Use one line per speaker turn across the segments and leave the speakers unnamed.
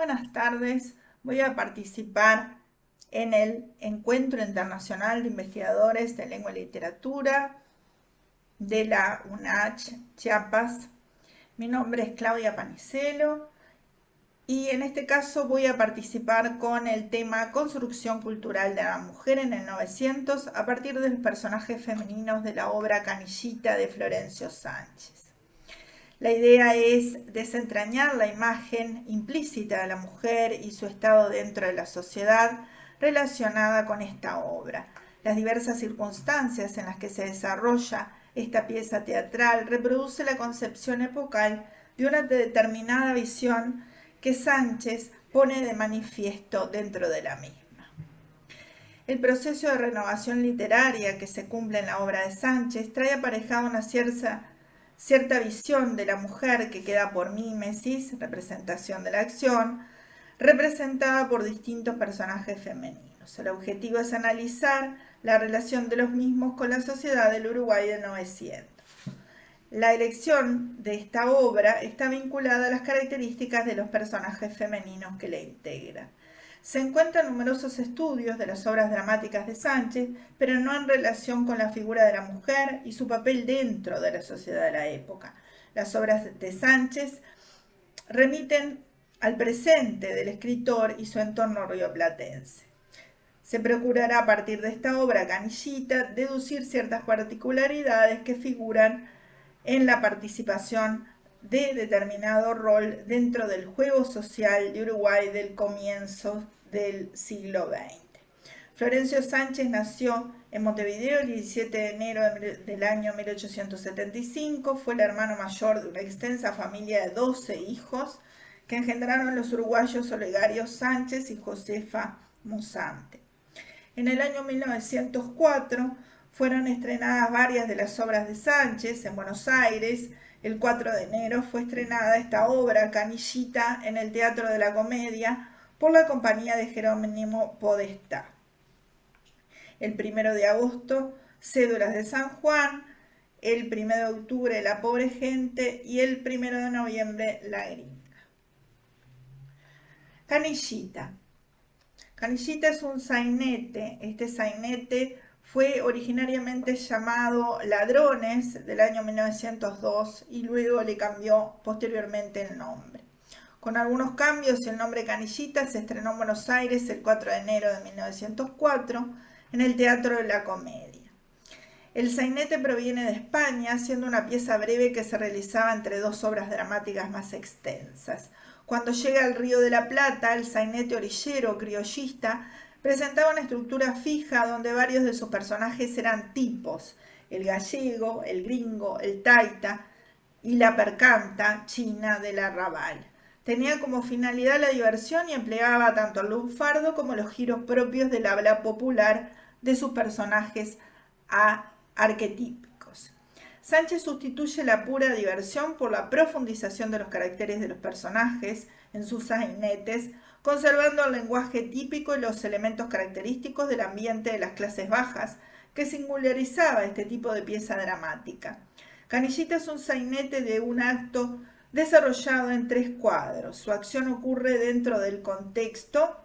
Buenas tardes. Voy a participar en el Encuentro Internacional de Investigadores de Lengua y Literatura de la UNACH Chiapas. Mi nombre es Claudia Panicelo y en este caso voy a participar con el tema Construcción Cultural de la Mujer en el 900 a partir de los personajes femeninos de la obra Canillita de Florencio Sánchez. La idea es desentrañar la imagen implícita de la mujer y su estado dentro de la sociedad relacionada con esta obra. Las diversas circunstancias en las que se desarrolla esta pieza teatral reproduce la concepción epocal de una determinada visión que Sánchez pone de manifiesto dentro de la misma. El proceso de renovación literaria que se cumple en la obra de Sánchez trae aparejada una cierta visión de la mujer que queda por mímesis, representación de la acción, representada por distintos personajes femeninos. El objetivo es analizar la relación de los mismos con la sociedad del Uruguay del 900. La elección de esta obra está vinculada a las características de los personajes femeninos que la integran. Se encuentran numerosos estudios de las obras dramáticas de Sánchez, pero no en relación con la figura de la mujer y su papel dentro de la sociedad de la época. Las obras de Sánchez remiten al presente del escritor y su entorno rioplatense. Se procurará a partir de esta obra Canillita deducir ciertas particularidades que figuran en la participación de determinado rol dentro del juego social de Uruguay del comienzo del siglo XX. Florencio Sánchez nació en Montevideo el 17 de enero del año 1875. Fue el hermano mayor de una extensa familia de 12 hijos que engendraron los uruguayos Olegario Sánchez y Josefa Musante. En el año 1904 fueron estrenadas varias de las obras de Sánchez en Buenos Aires. El 4 de enero fue estrenada esta obra, Canillita, en el Teatro de la Comedia por la compañía de Jerónimo Podestá. El 1 de agosto, Cédulas de San Juan. El 1 de octubre, La pobre gente. Y el 1 de noviembre, La gringa. Canillita. Canillita es un sainete. Este sainete fue originariamente llamado Ladrones del año 1902 y luego le cambió posteriormente el nombre. Con algunos cambios, el nombre Canillita se estrenó en Buenos Aires el 4 de enero de 1904 en el Teatro de la Comedia. El sainete proviene de España, siendo una pieza breve que se realizaba entre dos obras dramáticas más extensas. Cuando llega al Río de la Plata, el sainete orillero criollista presentaba una estructura fija donde varios de sus personajes eran tipos: el gallego, el gringo, el taita y la percanta china del arrabal. Tenía como finalidad la diversión y empleaba tanto el lunfardo como los giros propios del habla popular de sus personajes arquetípicos. Sánchez sustituye la pura diversión por la profundización de los caracteres de los personajes en sus sainetes, conservando el lenguaje típico y los elementos característicos del ambiente de las clases bajas que singularizaba este tipo de pieza dramática. Canillita es un sainete de un acto desarrollado en 3 cuadros. Su acción ocurre dentro del contexto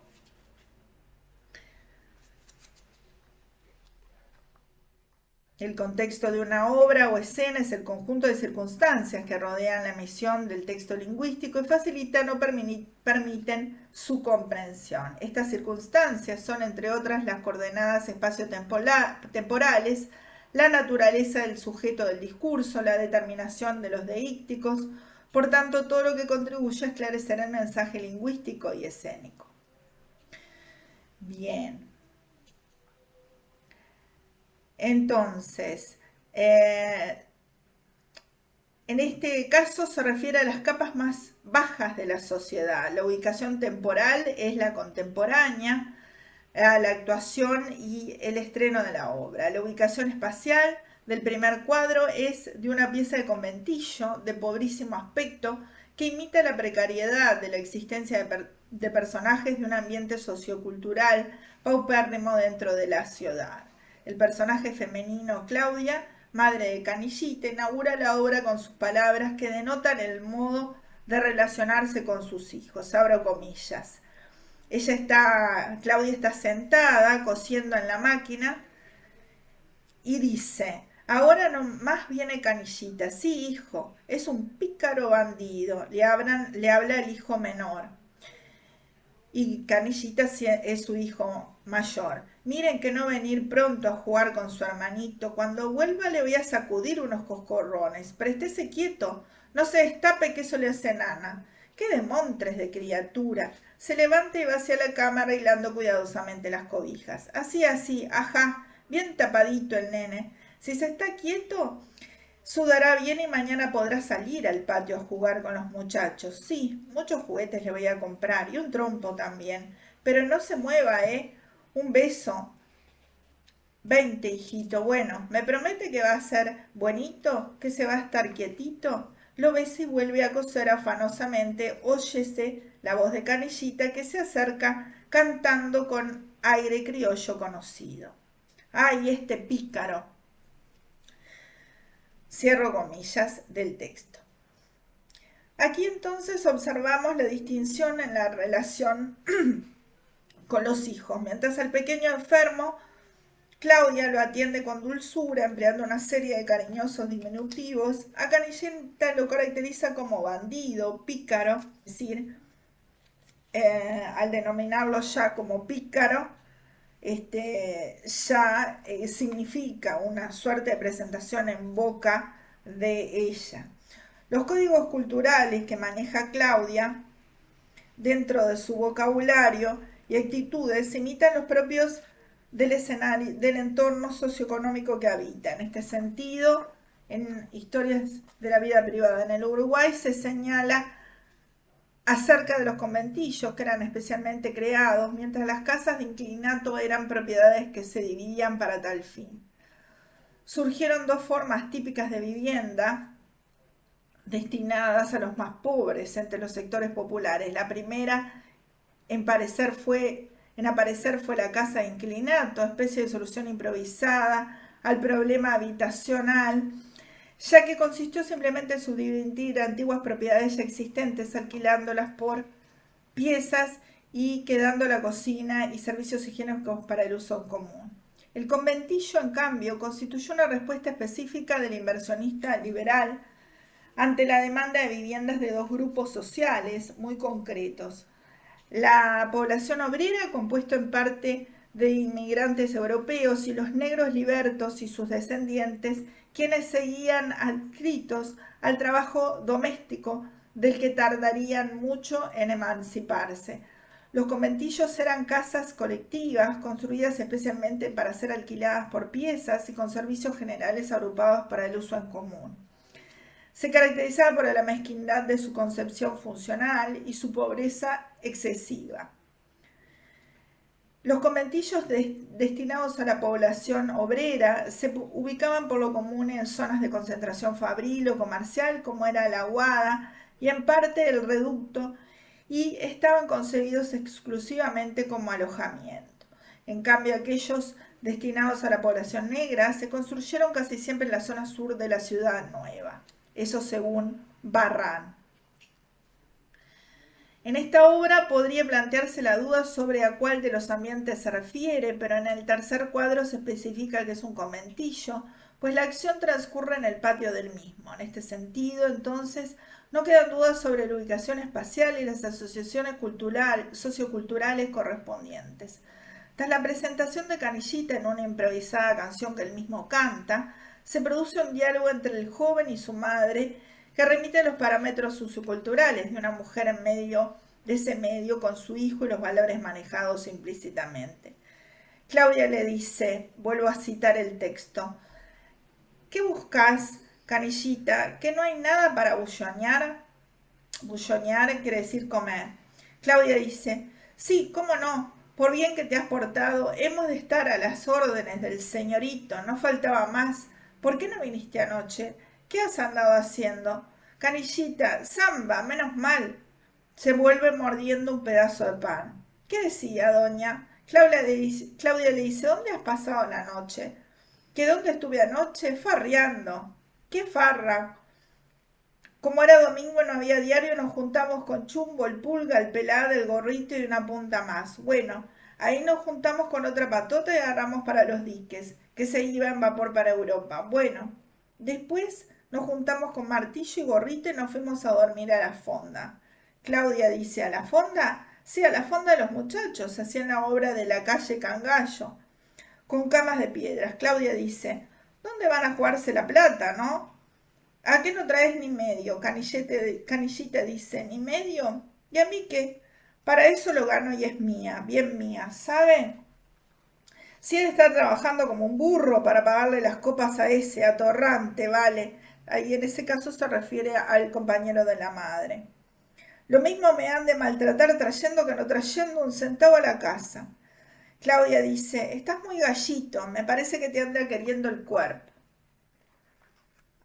de una obra o escena es el conjunto de circunstancias que rodean la emisión del texto lingüístico y facilitan o permiten su comprensión. Estas circunstancias son, entre otras, las coordenadas espaciotemporales, la naturaleza del sujeto del discurso, la determinación de los deícticos, por tanto, todo lo que contribuye a esclarecer el mensaje lingüístico y escénico. Bien. Entonces, en este caso se refiere a las capas más bajas de la sociedad. La ubicación temporal es la contemporánea a la actuación y el estreno de la obra. La ubicación espacial del primer cuadro es de una pieza de conventillo de pobrísimo aspecto que imita la precariedad de la existencia de personajes de un ambiente sociocultural paupérrimo dentro de la ciudad. El personaje femenino Claudia, madre de Canillita, inaugura la obra con sus palabras que denotan el modo de relacionarse con sus hijos, abro comillas. Claudia está sentada cosiendo en la máquina y dice, ahora no más viene Canillita. Sí, hijo, es un pícaro bandido, le habla el hijo menor. Y Canillita es su hijo mayor. Miren que no venir pronto a jugar con su hermanito. Cuando vuelva le voy a sacudir unos coscorrones. Pero estése quieto, no se destape que eso le hace nana. ¡Qué demontres de criatura! Se levanta y va hacia la cámara hilando cuidadosamente las cobijas. Así, ajá, bien tapadito el nene. Si se está quieto, sudará bien y mañana podrá salir al patio a jugar con los muchachos. Sí, muchos juguetes le voy a comprar y un trompo también. Pero no se mueva, ¿eh? Un beso. 20, hijito. Bueno, ¿me promete que va a ser buenito? ¿Que se va a estar quietito? Lo besa y vuelve a coser afanosamente. Óyese la voz de Canillita que se acerca cantando con aire criollo conocido. ¡Ay, este pícaro! Cierro comillas del texto. Aquí entonces observamos la distinción en la relación con los hijos. Mientras el pequeño enfermo, Claudia lo atiende con dulzura, empleando una serie de cariñosos diminutivos. A Canillita lo caracteriza como bandido, pícaro, es decir, al denominarlo ya como pícaro, ya significa una suerte de presentación en boca de ella. Los códigos culturales que maneja Claudia dentro de su vocabulario y actitudes imitan los propios del escenario, del entorno socioeconómico que habita. En este sentido, en Historias de la vida privada en el Uruguay se señala acerca de los conventillos que eran especialmente creados, mientras las casas de inclinato eran propiedades que se dividían para tal fin. Surgieron dos formas típicas de vivienda destinadas a los más pobres entre los sectores populares. La primera en aparecer fue la casa de inclinato, especie de solución improvisada al problema habitacional, ya que consistió simplemente en subdividir antiguas propiedades ya existentes, alquilándolas por piezas y quedando la cocina y servicios higiénicos para el uso en común. El conventillo, en cambio, constituyó una respuesta específica del inversionista liberal ante la demanda de viviendas de dos grupos sociales muy concretos. La población obrera, compuesta en parte de inmigrantes europeos, y los negros libertos y sus descendientes, quienes seguían adscritos al trabajo doméstico del que tardarían mucho en emanciparse. Los conventillos eran casas colectivas construidas especialmente para ser alquiladas por piezas y con servicios generales agrupados para el uso en común. Se caracterizaba por la mezquindad de su concepción funcional y su pobreza excesiva. Los conventillos destinados a la población obrera se ubicaban por lo común en zonas de concentración fabril o comercial, como era la Aguada y en parte el Reducto, y estaban concebidos exclusivamente como alojamiento. En cambio, aquellos destinados a la población negra se construyeron casi siempre en la zona sur de la ciudad nueva. Eso según Barran. En esta obra podría plantearse la duda sobre a cuál de los ambientes se refiere, pero en el tercer cuadro se especifica que es un conventillo, pues la acción transcurre en el patio del mismo. En este sentido, entonces, no quedan dudas sobre la ubicación espacial y las asociaciones socioculturales correspondientes. Tras la presentación de Canillita en una improvisada canción que él mismo canta, se produce un diálogo entre el joven y su madre que remite a los parámetros socioculturales de una mujer en medio de ese medio con su hijo y los valores manejados implícitamente. Claudia le dice, vuelvo a citar el texto, ¿qué buscas, Canillita? ¿Que no hay nada para bullonear? Bullonear quiere decir comer. Claudia dice, sí, cómo no, por bien que te has portado, hemos de estar a las órdenes del señorito, no faltaba más. ¿Por qué no viniste anoche? ¿Qué has andado haciendo? Canillita, zamba, menos mal. Se vuelve mordiendo un pedazo de pan. ¿Qué decía, doña? Claudia le dice, ¿dónde has pasado la noche? ¿Que dónde estuve anoche? Farreando. ¿Qué farra? Como era domingo no había diario, nos juntamos con Chumbo, el Pulga, el Pelada, el Gorrito y una punta más. Bueno, ahí nos juntamos con otra patota y agarramos para los diques, que se iba en vapor para Europa. Bueno, después nos juntamos con Martillo y Gorrito y nos fuimos a dormir a la fonda. Claudia dice, ¿a la fonda? Sí, a la fonda de los muchachos, hacían la obra de la calle Cangallo, con camas de piedras. Claudia dice, ¿dónde van a jugarse la plata, no? ¿A qué no traes ni medio? Canillita dice, ¿ni medio? ¿Y a mí qué? Para eso lo gano y es mía, bien mía, ¿saben? Si él está trabajando como un burro para pagarle las copas a ese atorrante, vale. Ahí en ese caso se refiere al compañero de la madre. Lo mismo me han de maltratar trayendo que no trayendo un centavo a la casa. Claudia dice, estás muy gallito, me parece que te anda queriendo el cuerpo.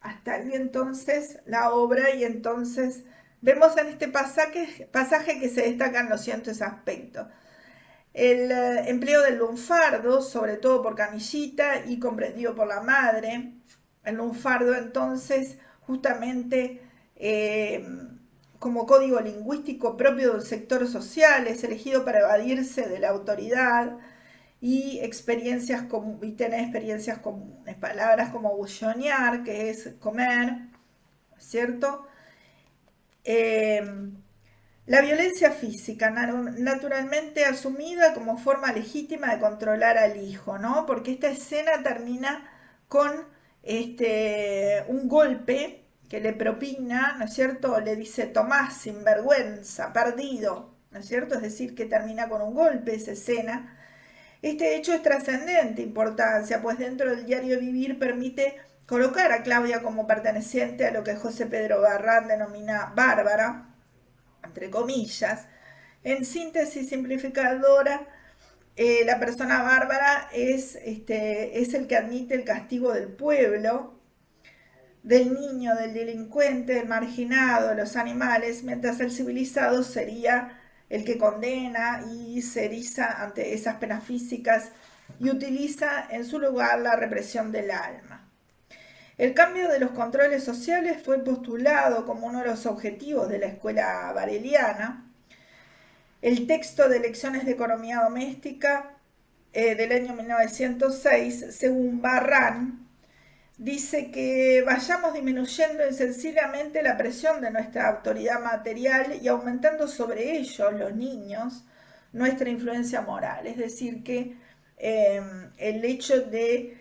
Hasta ahí entonces la obra y entonces vemos en este pasaje que se destacan los siguientes aspectos. El empleo del lunfardo, sobre todo por Canillita y comprendido por la madre. El lunfardo entonces justamente como código lingüístico propio del sector social, es elegido para evadirse de la autoridad y y tener experiencias comunes, palabras como bullonear, que es comer, ¿cierto? Eh, la violencia física, naturalmente asumida como forma legítima de controlar al hijo, ¿no? Porque esta escena termina con un golpe que le propina, ¿no es cierto? Le dice, Tomás, sinvergüenza, perdido, ¿no es cierto? Es decir, que termina con un golpe esa escena. Este hecho es trascendente importancia, pues dentro del diario vivir permite colocar a Claudia como perteneciente a lo que José Pedro Barrán denomina bárbara, entre comillas. En síntesis simplificadora, la persona bárbara es el que admite el castigo del pueblo, del niño, del delincuente, del marginado, los animales, mientras el civilizado sería el que condena y se eriza ante esas penas físicas y utiliza en su lugar la represión del alma. El cambio de los controles sociales fue postulado como uno de los objetivos de la escuela bareliana. El texto de Lecciones de Economía Doméstica del año 1906, según Barrán, dice que vayamos disminuyendo insensiblemente la presión de nuestra autoridad material y aumentando sobre ellos, los niños, nuestra influencia moral. Es decir, que el hecho de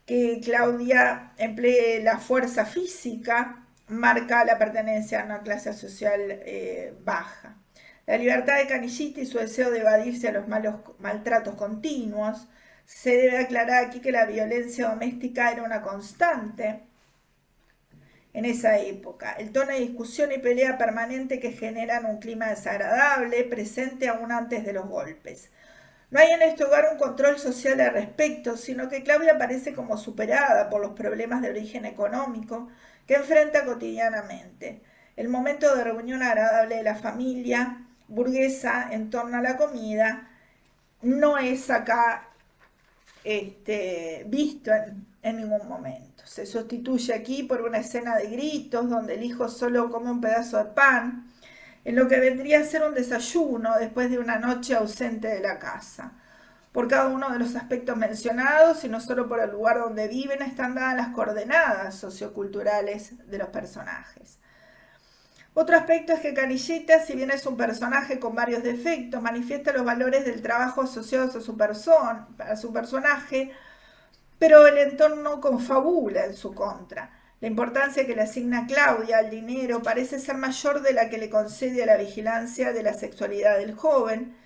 que Claudia emplee la fuerza física marca la pertenencia a una clase social baja. La libertad de Canillita y su deseo de evadirse a los maltratos continuos. Se debe aclarar aquí que la violencia doméstica era una constante en esa época. El tono de discusión y pelea permanente que generan un clima desagradable, presente aún antes de los golpes. No hay en este hogar un control social al respecto, sino que Claudia parece como superada por los problemas de origen económico que enfrenta cotidianamente. El momento de reunión agradable de la familia burguesa en torno a la comida no es acá visto en ningún momento. Se sustituye aquí por una escena de gritos donde el hijo solo come un pedazo de pan, en lo que vendría a ser un desayuno después de una noche ausente de la casa. Por cada uno de los aspectos mencionados, y no solo por el lugar donde viven, están dadas las coordenadas socioculturales de los personajes. Otro aspecto es que Canillita, si bien es un personaje con varios defectos, manifiesta los valores del trabajo asociados a su personaje, pero el entorno confabula en su contra. La importancia que le asigna Claudia al dinero parece ser mayor de la que le concede a la vigilancia de la sexualidad del joven,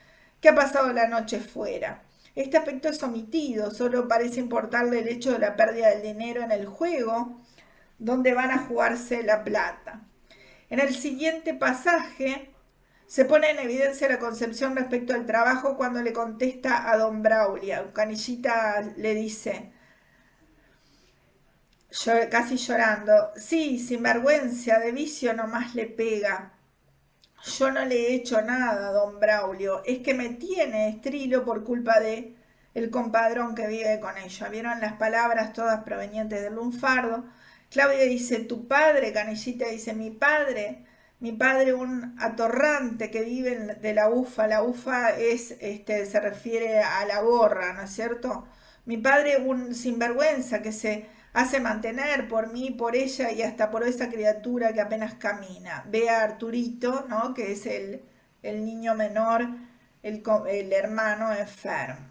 que ha pasado la noche fuera. Este aspecto es omitido, solo parece importarle el hecho de la pérdida del dinero en el juego, donde van a jugarse la plata. En el siguiente pasaje se pone en evidencia la concepción respecto al trabajo cuando le contesta a don Braulio. Canillita le dice, casi llorando, sí, sinvergüenza, de vicio nomás le pega. Yo no le he hecho nada, don Braulio, es que me tiene estrilo por culpa de el compadrón que vive con ella. Vieron las palabras todas provenientes del lunfardo, Claudia dice, tu padre, Canillita dice, mi padre un atorrante que vive de la ufa es, se refiere a la gorra, ¿no es cierto? Mi padre un sinvergüenza que se hace mantener por mí, por ella y hasta por esa criatura que apenas camina. Ve a Arturito, ¿no? Que es el niño menor, el hermano enfermo.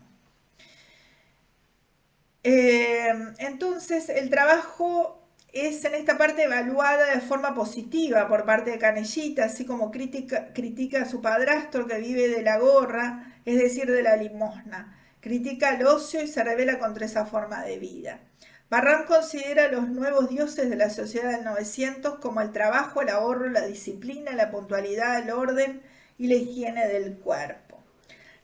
Entonces, el trabajo es en esta parte evaluada de forma positiva por parte de Canellita, así como critica a su padrastro que vive de la gorra, es decir, de la limosna. Critica el ocio y se revela contra esa forma de vida. Barran considera a los nuevos dioses de la sociedad del 900 como el trabajo, el ahorro, la disciplina, la puntualidad, el orden y la higiene del cuerpo.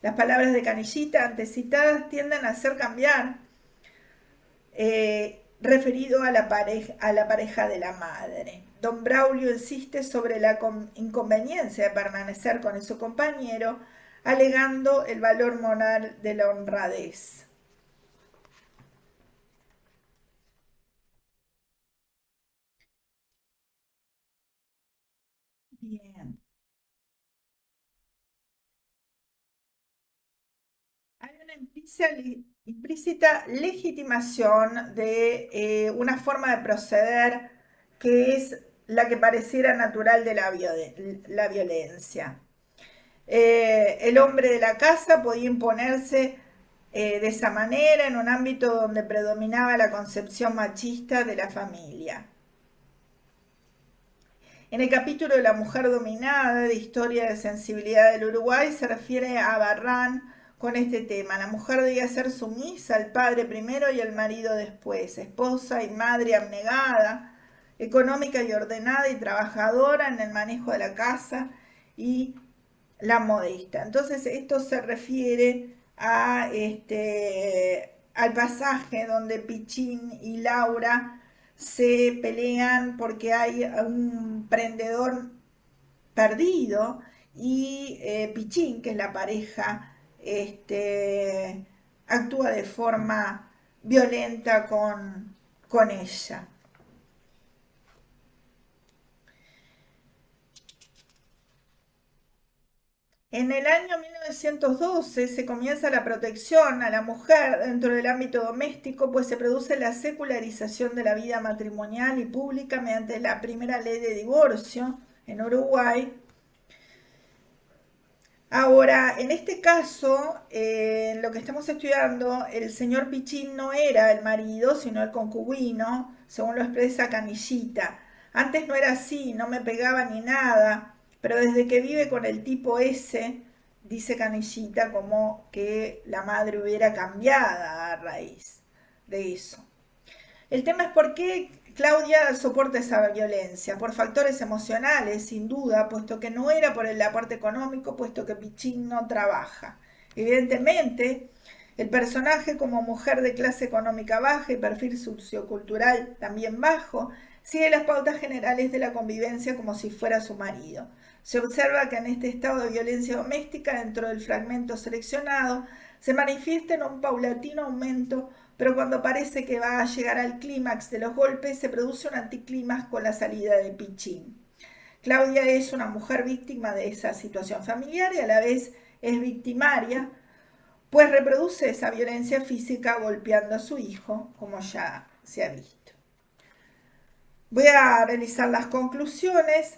Las palabras de Canillita antes citadas tienden a hacer cambiar referido a la pareja de la madre. Don Braulio insiste sobre la inconveniencia de permanecer con su compañero, alegando el valor moral de la honradez. Bien. Hay una implícita legitimación de una forma de proceder que es la que pareciera natural de la violencia. El hombre de la casa podía imponerse de esa manera en un ámbito donde predominaba la concepción machista de la familia. En el capítulo de la mujer dominada de Historia de Sensibilidad del Uruguay se refiere a Barran con este tema. La mujer debía ser sumisa al padre primero y al marido después, esposa y madre abnegada, económica y ordenada y trabajadora en el manejo de la casa y la modesta. Entonces esto se refiere a al pasaje donde Pichín y Laura se pelean porque hay un prendedor perdido y Pichín, que es la pareja, actúa de forma violenta con ella. En el año 1912 se comienza la protección a la mujer dentro del ámbito doméstico, pues se produce la secularización de la vida matrimonial y pública mediante la primera ley de divorcio en Uruguay. Ahora, en este caso, en lo que estamos estudiando, el señor Pichín no era el marido, sino el concubino, según lo expresa Canillita. Antes no era así, no me pegaba ni nada, pero desde que vive con el tipo ese, dice Canillita, como que la madre hubiera cambiado a raíz de eso. El tema es por qué Claudia soporta esa violencia, por factores emocionales, sin duda, puesto que no era por el aporte económico, puesto que Pichín no trabaja. Evidentemente, el personaje como mujer de clase económica baja y perfil sociocultural también bajo, sigue las pautas generales de la convivencia como si fuera su marido. Se observa que en este estado de violencia doméstica, dentro del fragmento seleccionado, se manifiesta en un paulatino aumento, pero cuando parece que va a llegar al clímax de los golpes, se produce un anticlímax con la salida de Pichín. Claudia es una mujer víctima de esa situación familiar y a la vez es victimaria, pues reproduce esa violencia física golpeando a su hijo, como ya se ha visto. Voy a realizar las conclusiones.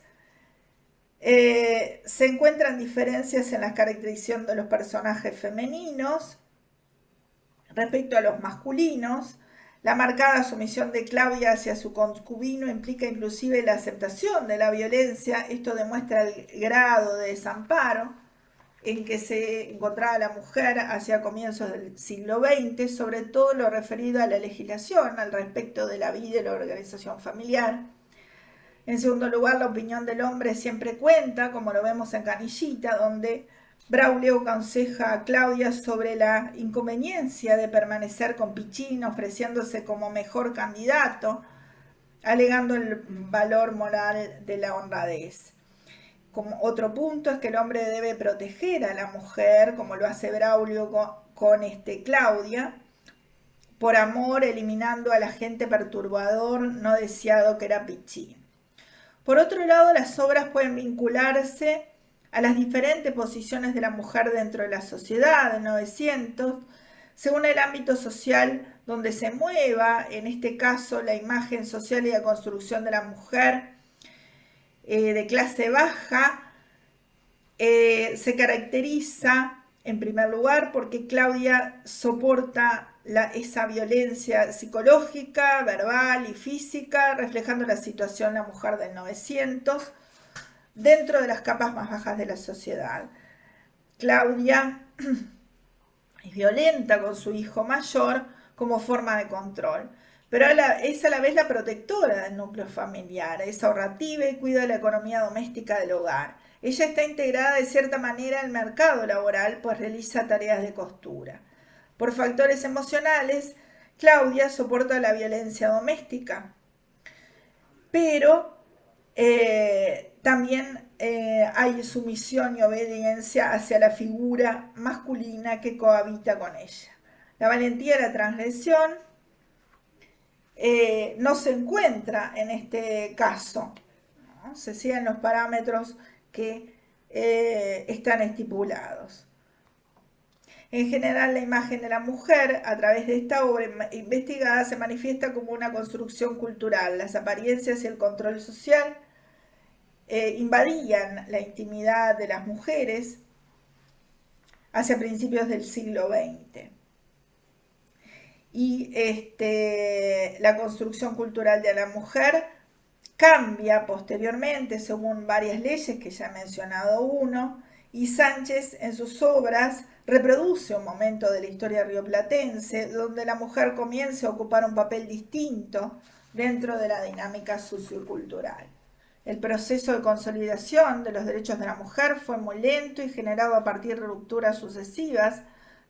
Se encuentran diferencias en la caracterización de los personajes femeninos respecto a los masculinos. La marcada sumisión de Claudia hacia su concubino implica inclusive la aceptación de la violencia. Esto demuestra el grado de desamparo en que se encontraba la mujer hacia comienzos del siglo XX, sobre todo lo referido a la legislación al respecto de la vida y la organización familiar. En segundo lugar, la opinión del hombre siempre cuenta, como lo vemos en Canillita, donde Braulio aconseja a Claudia sobre la inconveniencia de permanecer con Pichín, ofreciéndose como mejor candidato, alegando el valor moral de la honradez. Como otro punto es que el hombre debe proteger a la mujer, como lo hace Braulio con Claudia, por amor, eliminando al agente perturbador no deseado que era Pichín. Por otro lado, las obras pueden vincularse a las diferentes posiciones de la mujer dentro de la sociedad de 900, según el ámbito social donde se mueva, en este caso la imagen social y la construcción de la mujer de clase baja, se caracteriza en primer lugar porque Claudia soporta esa violencia psicológica, verbal y física, reflejando la situación de la mujer del 900 dentro de las capas más bajas de la sociedad. Claudia es violenta con su hijo mayor como forma de control, pero es a la vez la protectora del núcleo familiar, es ahorrativa y cuida de la economía doméstica del hogar. Ella está integrada de cierta manera al mercado laboral, pues realiza tareas de costura. Por factores emocionales, Claudia soporta la violencia doméstica, pero también hay sumisión y obediencia hacia la figura masculina que cohabita con ella. La valentía de la transgresión no se encuentra en este caso, ¿no? Se siguen los parámetros que están estipulados. En general, la imagen de la mujer a través de esta obra investigada se manifiesta como una construcción cultural. Las apariencias y el control social invadían la intimidad de las mujeres hacia principios del siglo XX. Y la construcción cultural de la mujer cambia posteriormente según varias leyes que ya he mencionado uno, y Sánchez en sus obras reproduce un momento de la historia rioplatense donde la mujer comienza a ocupar un papel distinto dentro de la dinámica sociocultural. El proceso de consolidación de los derechos de la mujer fue muy lento y generado a partir de rupturas sucesivas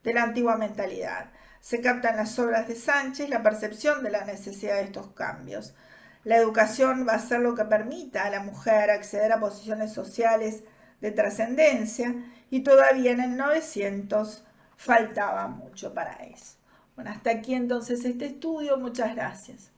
de la antigua mentalidad. Se capta en las obras de Sánchez la percepción de la necesidad de estos cambios. La educación va a ser lo que permita a la mujer acceder a posiciones sociales de trascendencia y todavía en el 900 faltaba mucho para eso. Bueno, hasta aquí entonces este estudio. Muchas gracias.